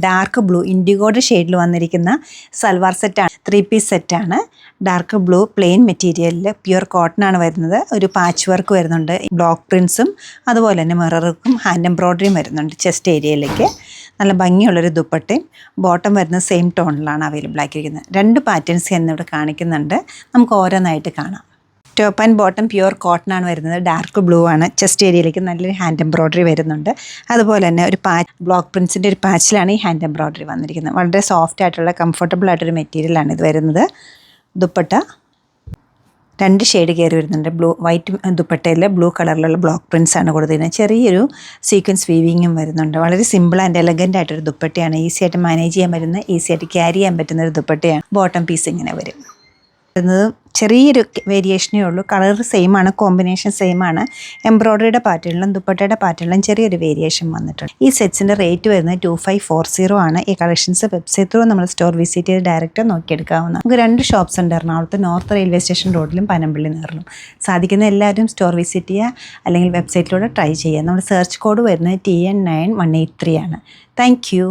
Dark blue ഇൻഡിഗോയുടെ ഷെയ്ഡിൽ വന്നിരിക്കുന്ന സൽവാർ സെറ്റാണ്. 3 പീസ് സെറ്റാണ്. ഡാർക്ക് ബ്ലൂ പ്ലെയിൻ മെറ്റീരിയലിൽ പ്യുർ കോട്ടൺ ആണ് വരുന്നത്. ഒരു പാച്ച് വർക്ക് വരുന്നുണ്ട്. ബ്ലോക്ക് പ്രിൻസും അതുപോലെ തന്നെ മിററും ഹാൻഡ് എംബ്രോയ്ഡറിയും വരുന്നുണ്ട്. ചെസ്റ്റ് ഏരിയയിലേക്ക് നല്ല ഭംഗിയുള്ളൊരു ദുപ്പട്ടയും ബോട്ടം വരുന്നത് സെയിം ടോണിലാണ് അവൈലബിൾ ആക്കിയിരിക്കുന്നത്. 2 പാറ്റേൺസ് എന്നിവിടെ കാണിക്കുന്നുണ്ട്. നമുക്ക് ഓരോന്നായിട്ട് കാണാം. Top and bottom pure cotton ആണ് വരുന്നത്. ഡാർക്ക് ബ്ലൂ ആണ്. ചെസ്റ്റ് ഏരിയയിലേക്ക് നല്ലൊരു ഹാൻഡ് എംബ്രോയ്ഡറി വരുന്നുണ്ട്. അതുപോലെ തന്നെ ഒരു ബ്ലോക്ക് പ്രിൻസിൻ്റെ ഒരു പാച്ചിലാണ് ഈ ഹാൻഡ് എംബ്രോയ്ഡറി വന്നിരിക്കുന്നത്. വളരെ സോഫ്റ്റ് ആയിട്ടുള്ള കംഫർട്ടബിൾ ആയിട്ടൊരു മെറ്റീരിയലാണ് ഇത് വരുന്നത്. ദുപ്പട്ട 2 ഷെയ്ഡ് കയറി വരുന്നുണ്ട്. വൈറ്റ് ദുപ്പട്ടയിൽ ബ്ലൂ കളറിലുള്ള ബ്ലോക്ക് പ്രിൻസ് ആണ് കൊടുത്തിരിക്കുന്നത്. ചെറിയൊരു സീക്വൻസ് വീവിങ്ങും വരുന്നുണ്ട്. വളരെ സിമ്പിൾ ആൻഡ് എലഗൻ്റ് ആയിട്ടൊരു ദുപ്പട്ടയാണ്. ഈസി ആയിട്ട് മാനേജ് ചെയ്യാൻ പറ്റുന്ന, ഈസി ആയിട്ട് ക്യാരി ചെയ്യാൻ പറ്റുന്ന ഒരു ദുപ്പട്ടയാണ്. ബോട്ടം പീസ് ഇങ്ങനെ വരും. ചെറിയൊരു വേരിയേഷനേ ഉള്ളൂ. കളർ സെയിം ആണ്, കോമ്പിനേഷൻ സെയിം ആണ്. എംബ്രോയ്ഡറിയുടെ പാറ്റേണിലും ദുപ്പട്ടയുടെ പാറ്റേണിലും ചെറിയൊരു വേരിയേഷൻ വന്നിട്ടുണ്ട്. ഈ സെറ്റ്സിൻ്റെ റേറ്റ് വരുന്നത് 2540 ആണ്. ഈ കളക്ഷൻസ് വെബ്സൈറ്റ് ത്രൂ നമ്മൾ സ്റ്റോർ വിസിറ്റ് ചെയ്ത് ഡയറക്റ്റ് നോക്കിയെടുക്കാവുന്ന. നമുക്ക് 2 ഷോപ്സ് ഉണ്ട്. എറണാകുളത്ത് നോർത്ത് റെയിൽവേ സ്റ്റേഷൻ റോഡിലും പനമ്പള്ളി നേറിലും. സാധിക്കുന്ന എല്ലാവരും സ്റ്റോർ വിസിറ്റ് ചെയ്യുക, അല്ലെങ്കിൽ വെബ്സൈറ്റിലൂടെ ട്രൈ ചെയ്യുക. നമ്മുടെ സെർച്ച് കോഡ് വരുന്നത് TN9183 ആണ്. Thank you.